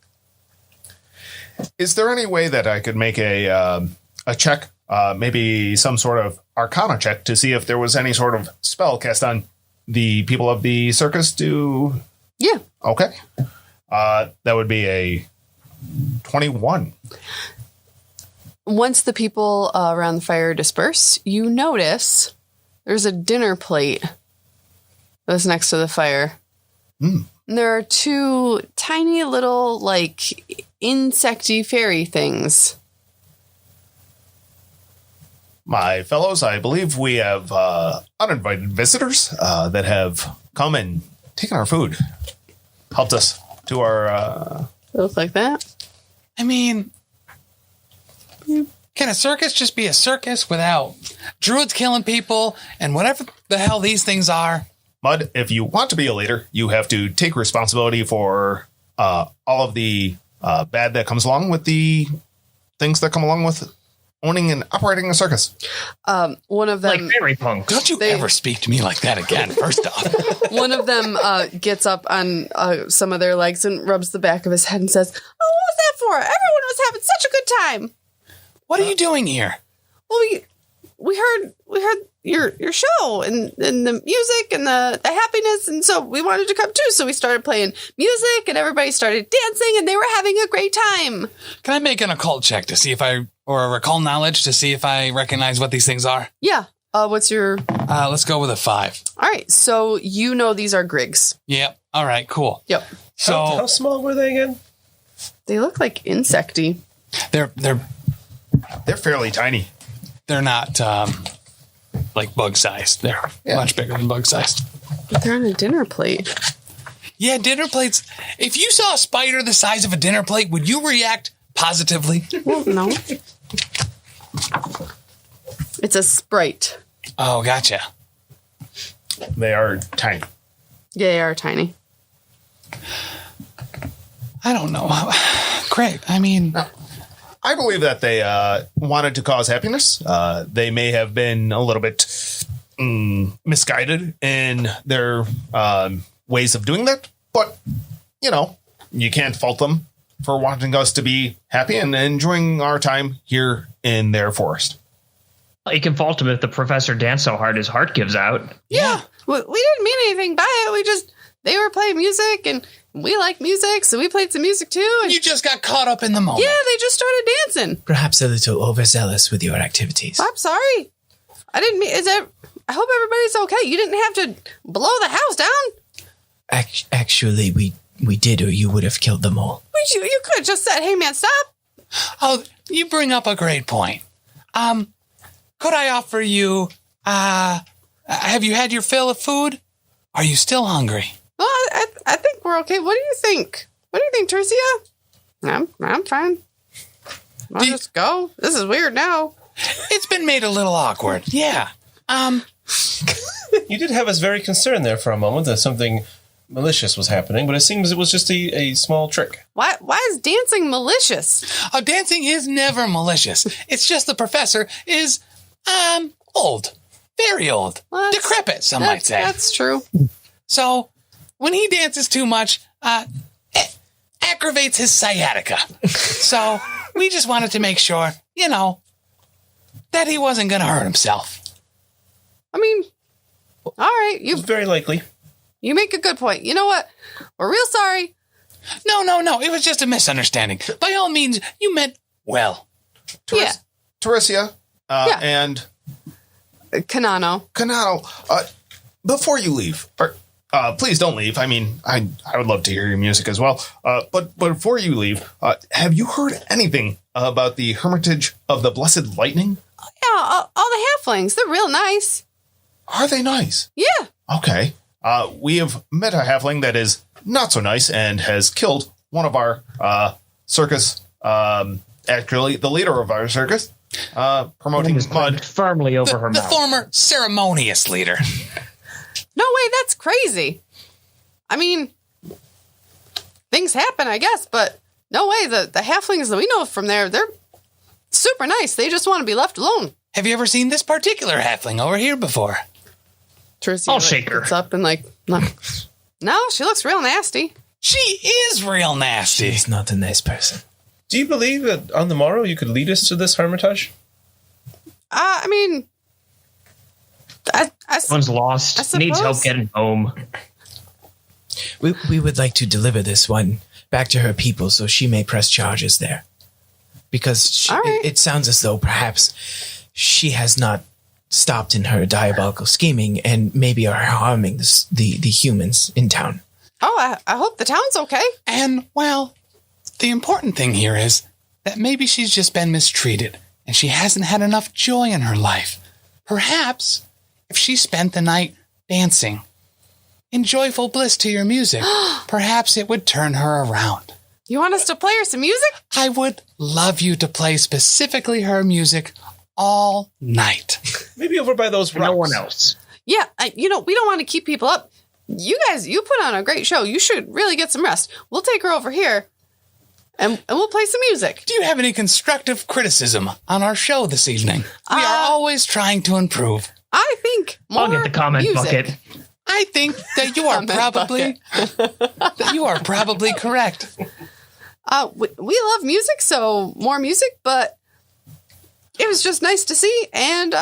Is there any way that I could make a check, maybe some sort of Arcana check, to see if there was any sort of spell cast on the people of the circus to... Yeah. Okay. That would be a 21. Once the people around the fire disperse, you notice there's a dinner plate that's next to the fire. And there are two tiny little, like, insecty fairy things. My fellows, I believe we have uninvited visitors that have come and taken our food. Helped us to our... They look like that. I mean, can a circus just be a circus without druids killing people and whatever the hell these things are? Mud, if you want to be a leader, you have to take responsibility for all of the bad that comes along with the things that come along with owning and operating a circus. One of them... Like fairy punk. Don't you ever speak to me like that again, first off. One of them gets up on some of their legs and rubs the back of his head and says, "Oh, what was that for? Everyone was having such a good time." What are you doing here? Well, we heard your show and the music and the happiness, and so we wanted to come too. So we started playing music and everybody started dancing and they were having a great time. Can I make an occult check to see if or a recall knowledge to see if I recognize what these things are? Yeah. What's your... Let's go with a 5. All right. So you know these are Griggs. Yep. All right, cool. Yep. So How small were they again? They look like insecty. they're fairly tiny. they're not like bug sized. They're much bigger than bug sized. But they're on a dinner plate. Yeah, dinner plates. If you saw a spider the size of a dinner plate, would you react positively? Well, no. It's a sprite. Oh, gotcha. They are tiny. Yeah, they are tiny. I don't know. Great. I mean, I believe that they wanted to cause happiness. They may have been a little bit misguided in their ways of doing that. But, you can't fault them for wanting us to be happy and enjoying our time here in their forest. You can fault him if the professor danced so hard his heart gives out. Yeah. We didn't mean anything by it. They were playing music and we like music, so we played some music too. And you just got caught up in the moment. yeah, they just started dancing. Perhaps a little overzealous with your activities. I'm sorry. I didn't mean... I hope everybody's okay. You didn't have to blow the house down. Actually, we did, or you would have killed them all. You could have just said, "Hey, man, stop." Oh, you bring up a great point. Could I offer you, have you had your fill of food? Are you still hungry? Well, I think we're okay. What do you think? What do you think, Tercia? I'm fine. I'll just go. This is weird now. It's been made a little awkward. Yeah. You did have us very concerned there for a moment that something malicious was happening, but it seems it was just a small trick. Why is dancing malicious? Dancing is never malicious. It's just the professor is, old. Very old. Well, decrepit, some might say. That's true. So, when he dances too much, it aggravates his sciatica. So, we just wanted to make sure, that he wasn't going to hurt himself. I mean, all right. It's very likely. You make a good point. You know what? We're real sorry. No. It was just a misunderstanding. By all means, you meant well. Tercia, and... Kanano, before you leave, please don't leave. I mean, I would love to hear your music as well. But before you leave, have you heard anything about the Hermitage of the Blessed Lightning? Yeah, all the halflings. They're real nice. Are they nice? Yeah. Okay. We have met a halfling that is not so nice and has killed one of our circus, actually the leader of our circus, promoting Mud. Firmly over her The mouth. former ceremonious leader. No way, that's crazy. I mean, things happen, I guess, but no way. The halflings that we know from there, they're super nice. They just want to be left alone. Have you ever seen this particular halfling over here before? Tercia, I'll shake her. Gets up and no, she looks real nasty. She is real nasty. She's not a nice person. Do you believe that on the morrow you could lead us to this hermitage? I mean, Someone's lost. I Needs help suppose. getting home. We would like to deliver this one back to her people so she may press charges there. Because All right. it sounds as though perhaps she has not stopped in her diabolical scheming and maybe are harming the humans in town. Oh, I hope the town's okay. And, well, the important thing here is that maybe she's just been mistreated and she hasn't had enough joy in her life. Perhaps if she spent the night dancing in joyful bliss to your music, perhaps it would turn her around. You want us to play her some music? I would love you to play specifically her music all night. Maybe over by those rocks. No one else. Yeah, we don't want to keep people up. You guys, you put on a great show. You should really get some rest. We'll take her over here, and we'll play some music. Do you have any constructive criticism on our show this evening? We are always trying to improve. I think more I'll get the comment music. bucket. I think that you are probably correct. We love music, so more music, but it was just nice to see, and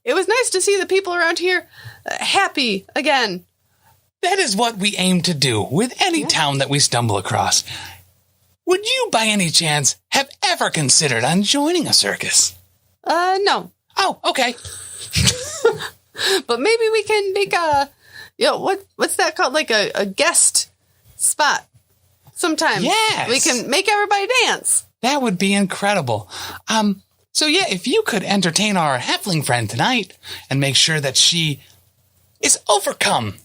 it was nice to see the people around here happy again. That is what we aim to do with any town that we stumble across. Would you, by any chance, have ever considered on joining a circus? No. Oh, okay. But maybe we can make what's that called? Like a guest spot sometime. Yes. We can make everybody dance. That would be incredible. So yeah, if you could entertain our halfling friend tonight and make sure that she is overcome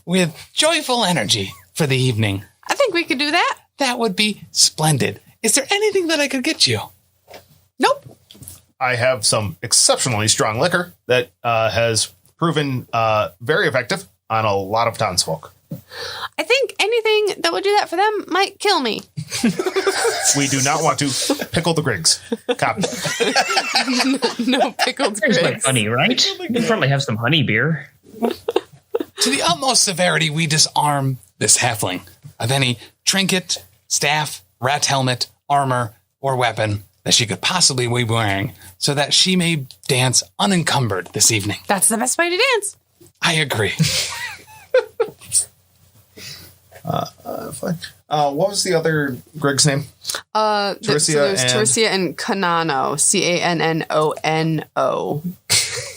with joyful energy for the evening, I think we could do that. that would be splendid. Is there anything that I could get you? Nope. I have some exceptionally strong liquor that has proven very effective on a lot of townsfolk. I think anything that would do that for them might kill me. We do not want to pickle the Griggs. Copy. No pickled There's like grapes. honey, right? You can probably have some honey beer. To the utmost severity, we disarm this halfling of any trinket, staff, rat helmet, armor, or weapon that she could possibly be wearing so that she may dance unencumbered this evening. That's the best way to dance. I agree. Fine. What was the other Grig's name? There's and- Tercia and Canano. Canno.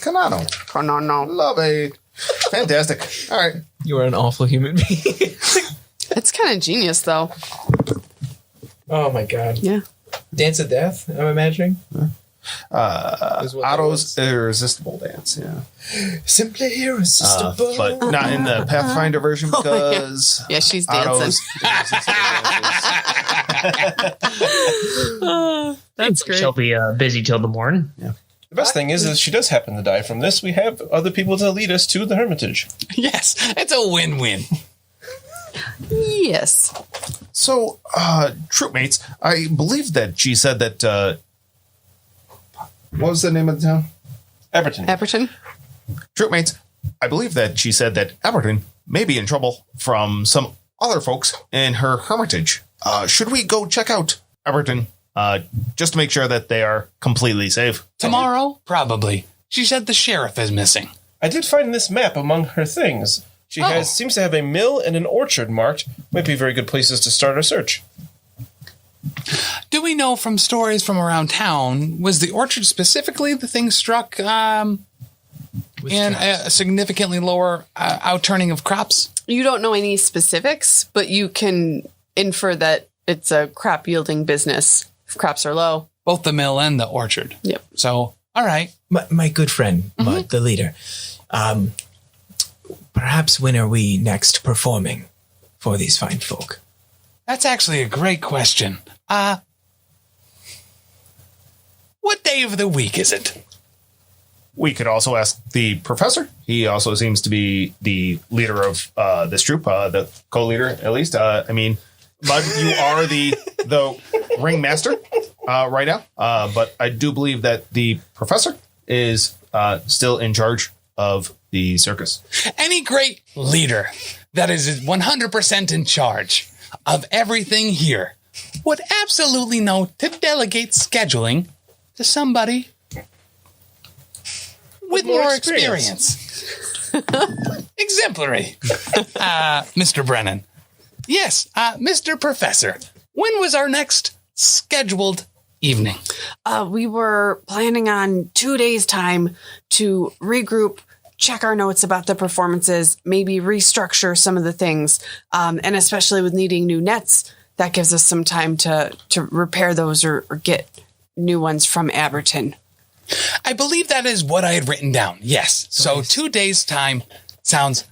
Canano. Canano. Love a fantastic. All right. You are an awful human being. It's kind of genius, though. Oh my god. Yeah. Dance of Death, I'm imagining. Otto's Irresistible Dance, yeah. Simply irresistible. But not in the Pathfinder version because Yeah, she's dancing. Otto's Irresistible Dance That's great. She'll be busy till the morn. The best thing is if she does happen to die from this, we have other people to lead us to the hermitage. Yes, it's a win-win. Yes. So, troopmates, I believe that she said that, what was the name of the town? Everton. Everton. Troopmates, I believe that she said that Everton may be in trouble from some other folks in her hermitage. Should we go check out Everton, just to make sure that they are completely safe? Tomorrow, probably. She said the sheriff is missing. I did find this map among her things. She seems to have a mill and an orchard marked. Might be very good places to start our search. Do we know from stories from around town, was the orchard specifically the thing struck in a significantly lower outturning of crops? You don't know any specifics, but you can infer that it's a crop yielding business if crops are low. Both the mill and the orchard. Yep. So, all right. My good friend, Mud, the leader. Perhaps when are we next performing for these fine folk? That's actually a great question. What day of the week is it? We could also ask the professor. He also seems to be the leader of this troop, the co-leader, at least. I mean, Mud, you are the ringmaster right now, but I do believe that the professor is still in charge of the circus. Any great leader that is 100% in charge of everything here would absolutely know to delegate scheduling to somebody with more experience. Exemplary. Mr. Brennan. Yes, Mr. Professor. When was our next scheduled evening? We were planning on 2 days' time to regroup, check our notes about the performances, maybe restructure some of the things, and especially with needing new nets, that gives us some time to repair those or get new ones from Aberton. I believe that is what I had written down. Yes. So 2 days' time sounds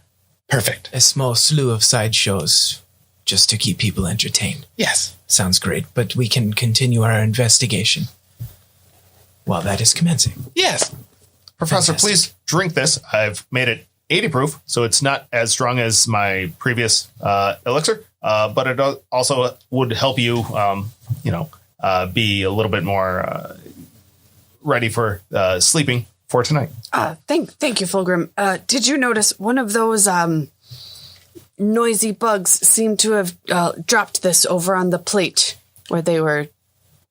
perfect. A small slew of sideshows just to keep people entertained. Yes. Sounds great, but we can continue our investigation while that is commencing. Yes. Professor, Fantastic. please drink this. I've made it 80 proof, so it's not as strong as my previous elixir, but it also would help you, be a little bit more ready for sleeping for tonight. Thank you, Fulgrim. Did you notice one of those noisy bugs seemed to have dropped this over on the plate where they were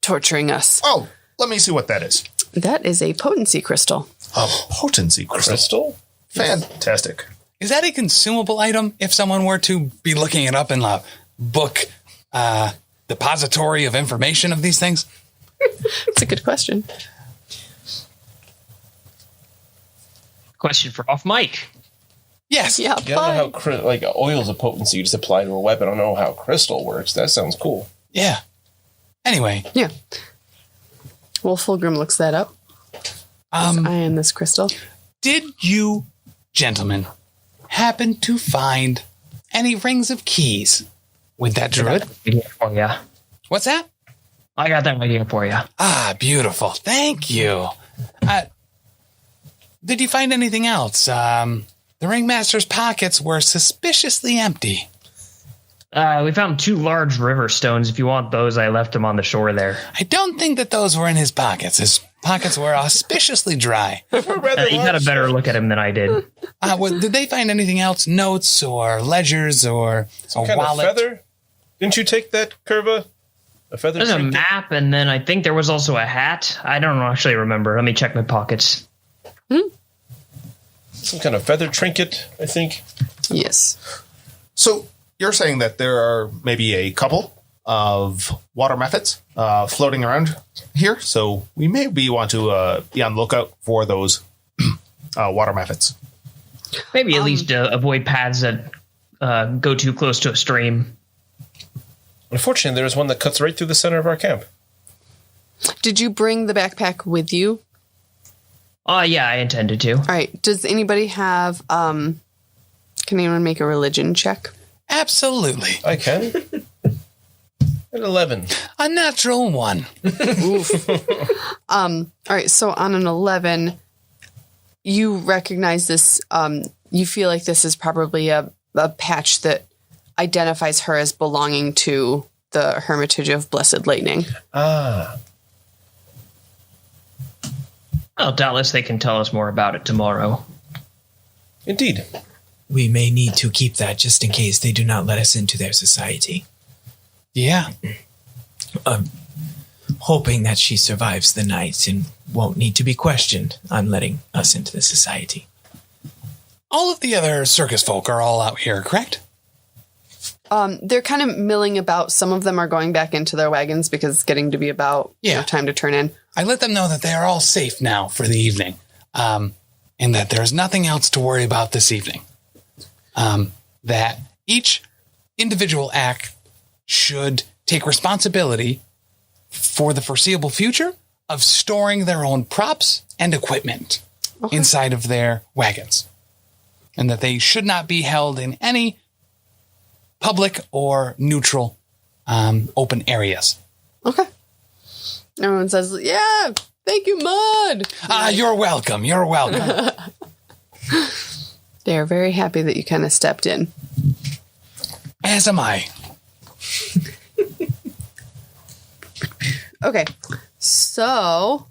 torturing us? Oh, let me see what that is. That is a potency crystal. A potency crystal. Fantastic. Is that a consumable item if someone were to be looking it up in a book depository of information of these things? It's a good question. Question for off mic. Yes. Yeah, Yeah, I don't know how oil's a potency you just apply to a weapon. I don't know how crystal works. That sounds cool. Yeah. Anyway. Yeah. Well, Fulgrim looks that up. I am this crystal. Did you, gentlemen, happen to find any rings of keys with that druid? Oh, yeah. What's that? I got that idea for you. Ah, beautiful. Thank you. Did you find anything else? The ringmaster's pockets were suspiciously empty. We found 2 large river stones. If you want those, I left them on the shore there. I don't think that those were in his pockets. His pockets were auspiciously dry. You had a better look at him than I did. Did they find anything else? Notes or ledgers or a Kind wallet? of feather? Didn't you take that, Kurva? A feather? There's a trinket? map, and then I think there was also a hat. I don't actually remember. Let me check my pockets. Some kind of feather trinket, I think. Yes. So you're saying that there are maybe a couple of water methods floating around here, so we maybe want to be on the lookout for those water methods. Maybe at least avoid paths that go too close to a stream. Unfortunately, there's one that cuts right through the center of our camp. Did you bring the backpack with you? Yeah, I intended to. All right. Does anybody have, can anyone make a religion check? Absolutely. I can. At 11. A natural 1. All right. So on an 11, you recognize this. You feel like this is probably a patch that identifies her as belonging to the Hermitage of Blessed Lightning. Ah. Well, doubtless they can tell us more about it tomorrow. Indeed. We may need to keep that just in case they do not let us into their society. Yeah. Hoping that she survives the night and won't need to be questioned on letting us into the society. All of the other circus folk are all out here, correct? They're kind of milling about. Some of them are going back into their wagons because it's getting to be about time to turn in. I let them know that they are all safe now for the evening, and that there's nothing else to worry about this evening. That each individual act should take responsibility for the foreseeable future of storing their own props and equipment inside of their wagons, and that they should not be held in any public or neutral open areas. Okay. Everyone says, yeah, thank you, Mud. You're welcome. You're welcome. They're very happy that you kind of stepped in. As am I. Okay. So,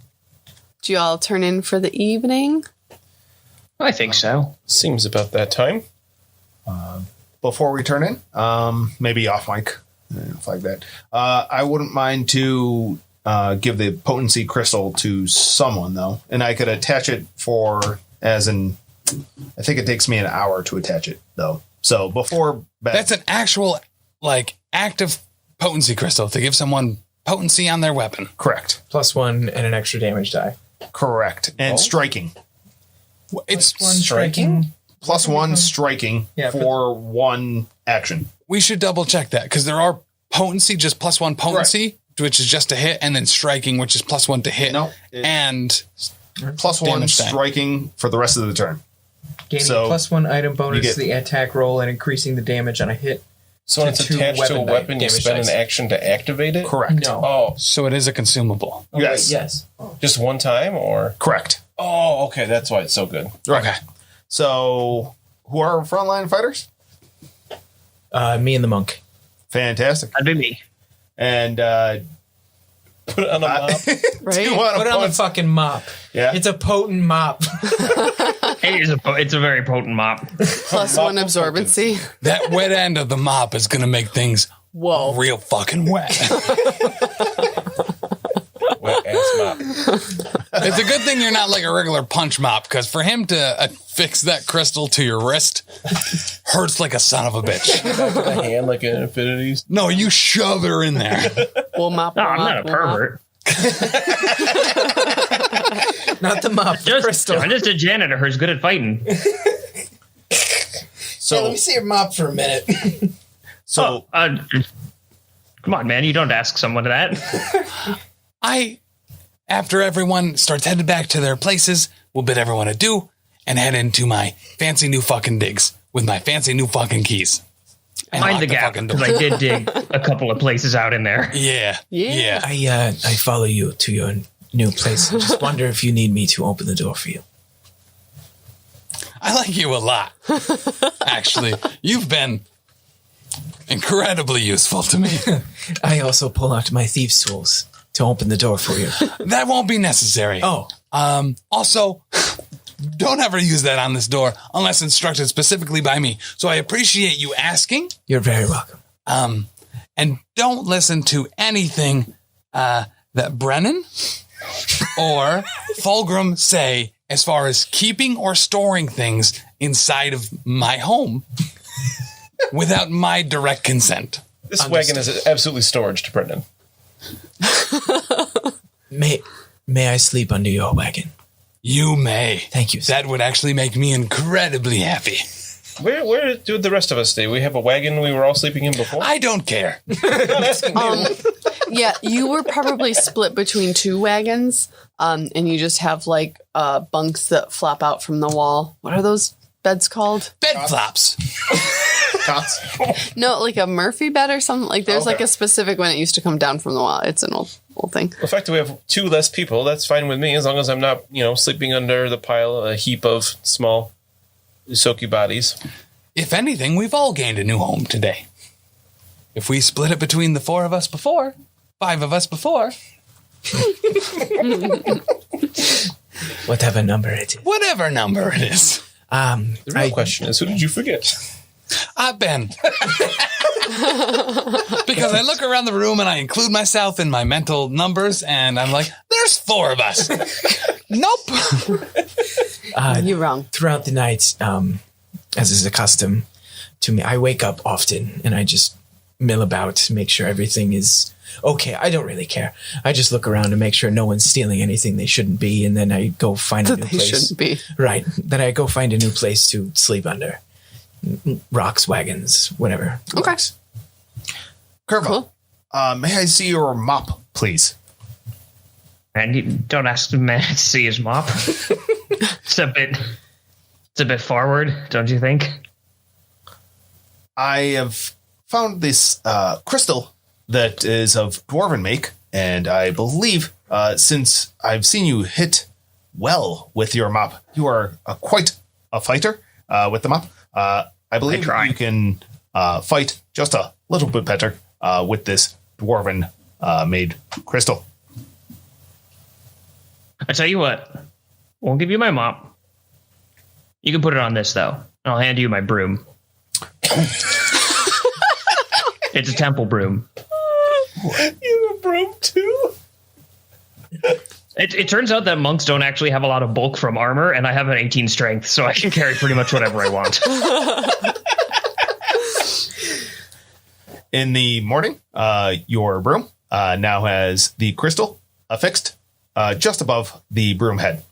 do you all turn in for the evening? I think so. Seems about that time. Before we turn in, maybe off mic, like that. I wouldn't mind to give the potency crystal to someone, though. And I could attach it I think it takes me an hour to attach it, though. So before bed. That's an actual, active potency crystal to give someone potency on their weapon. Correct. +1 and an extra damage die. Correct. And striking. It's +1 striking. +1 striking for one action. We should double check that because there are potency, just +1 potency, which is just a hit, and then striking, which is +1 to hit. No. And +1 damage die. striking for the rest of the turn. Gaining So, +1 item bonus get- to the attack roll and increasing the damage on a hit. So when it's two attached to a weapon weapon, you damage spend dice. an action to activate it? Correct. No. Oh, so it is a consumable. Oh, Yes. wait, yes. just one time or? Correct. Oh, okay. That's why it's so good. Okay. So, who are our frontline fighters? Me and the monk. Fantastic. That'd be me. And Put it on a mop. Right? you want Put to it on the fucking mop. Yeah. It's a potent mop. It's a very potent mop. +1 absorbency. That wet end of the mop is going to make things Whoa. real fucking wet. Wet ass mop. It's a good thing you're not like a regular punch mop, because for him to fix that crystal to your wrist hurts like a son of a bitch. Back of the hand like in Infinities. No, you shove her in there. We'll mop. No, we'll I'm mop, not a we'll mop. pervert. Not the mop, the crystal. I'm just a janitor who's good at fighting. So, see your mop for a minute. so Come on, man. You don't ask someone that. After everyone starts headed back to their places, we'll bid everyone adieu and head into my fancy new fucking digs with my fancy new fucking keys. And Mind lock the gap, fucking because door. I did dig a couple of places out in there. Yeah. Yeah. I follow you to your new place. I just wonder if you need me to open the door for you. I like you a lot. Actually, you've been incredibly useful to me. I also pull out my thieves' tools to open the door for you. That won't be necessary. Oh, Also, don't ever use that on this door unless instructed specifically by me. So I appreciate you asking. you're very welcome. And don't listen to anything that Brennan or Fulgrim say as far as keeping or storing things inside of my home without my direct consent. This wagon is absolutely storage to Brendan. May I sleep under your wagon? You may. Thank you, sir. That would actually make me incredibly happy. Where do the rest of us stay? We have a wagon we were all sleeping in before? I don't care. Not asking me. Yeah, you were probably split between two wagons, and you just have like bunks that flop out from the wall. What are those beds called? Bed flops. cots. No, like a Murphy bed or something. Like there's like Okay. a specific one that used to come down from the wall. It's an old thing. The fact that we have two less people, that's fine with me, as long as I'm not, sleeping under a heap of small Usoki bodies. If anything, we've all gained a new home today. If we split it between the 4 of us before, 5 of us before, Whatever number it is. whatever number it is, The real question is, who did you forget? I've been. Because I look around the room and I include myself in my mental numbers and I'm like, there's 4 of us. Nope. You're wrong. Throughout the night, as is a custom to me, I wake up often and I just mill about to make sure everything is okay. I don't really care. I just look around to make sure no one's stealing anything they shouldn't be, and then I go find a new They place. shouldn't be. Right. Then I go find a new place to sleep under. Rocks, wagons, whatever. Okay. works. Kurva, Cool. may I see your mop, please? And you don't ask the man to see his mop. It's a bit forward, don't you think? I have found this crystal that is of dwarven make, and I believe since I've seen you hit well with your mop, you are quite a fighter with the mop. I believe you can fight just a little bit better with this dwarven made crystal. I tell you what, won't give you my mop. You can put it on this, though, and I'll hand you my broom. It's a temple broom. You have a broom, too? It turns out that monks don't actually have a lot of bulk from armor, and I have an 18 strength, so I can carry pretty much whatever I want. In the morning, your broom now has the crystal affixed just above the broom head.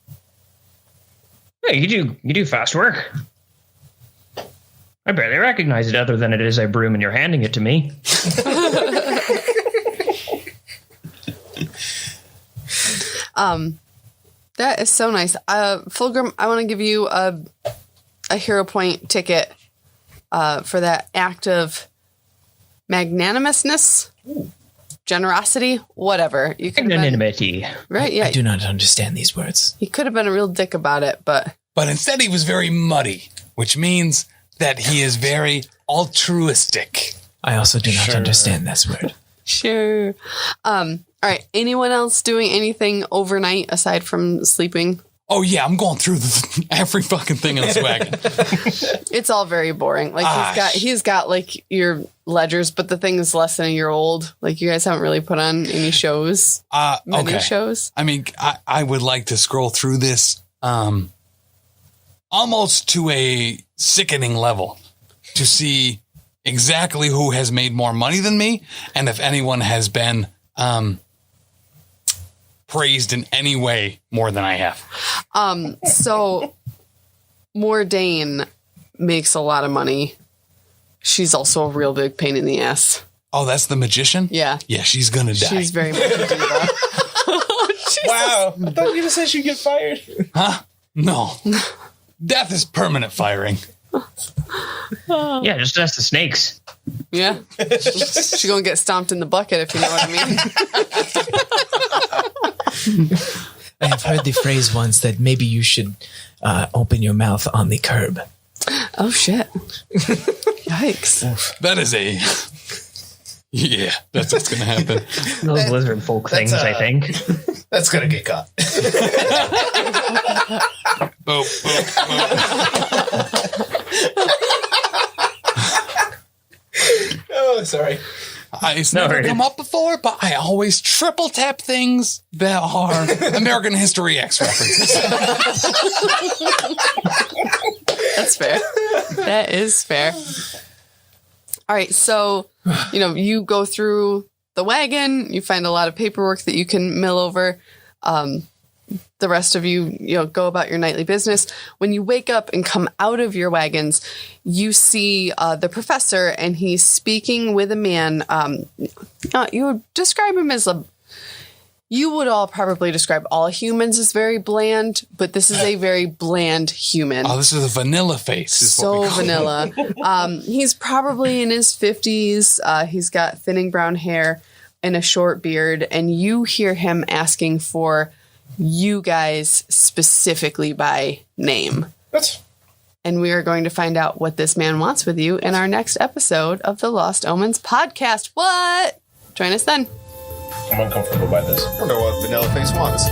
Hey, you do fast work. I barely recognize it other than it is a broom and you're handing it to me. That is so nice. Fulgrim, I want to give you a hero point ticket for that act of magnanimousness, generosity, whatever. You could Magnanimity. Right? Yeah. I do not understand these words. He could have been a real dick about it, but instead he was very muddy, which means that he is very altruistic. I also do not understand this word. sure. All right. Anyone else doing anything overnight aside from sleeping? Oh, yeah, I'm going through every fucking thing in this wagon. It's all very boring. Like he's got like your ledgers, but the thing is less than a year old. Like you guys haven't really put on any shows. Many shows. I mean, I would like to scroll through this almost to a sickening level to see exactly who has made more money than me and if anyone has been praised in any way more than I have. So Mordain makes a lot of money. She's also a real big pain in the ass. Oh, that's the magician? Yeah. Yeah, she's gonna die. She's very much a diva. Wow. I thought you were going to say she'd get fired. Huh? No. Death is permanent firing. Yeah, just ask the snakes. Yeah. She's gonna get stomped in the bucket, if you know what I mean. I have heard the phrase once that maybe you should open your mouth on the curb. Oh, shit. Yikes. That is a... Yeah, that's what's going to happen. Those lizard folk things, I think. That's going to get caught. Boop, boop, boop. Oh, sorry. It's never come up before, but I always triple tap things that are American History X references. That's fair. That is fair. All right, so, you go through the wagon, you find a lot of paperwork that you can mill over. The rest of you, go about your nightly business. When you wake up and come out of your wagons, you see the professor, and he's speaking with a man. You would describe him as you would all probably describe all humans as very bland, but this is a very bland human. Oh, this is a vanilla face. So vanilla. He's probably in his 50s. He's got thinning brown hair and a short beard, and you hear him asking for you guys specifically by name. What? And we are going to find out what this man wants with you in our next episode of the Lost Omens podcast. What? Join us then. I'm uncomfortable by this. I wonder what Vanilla Face wants.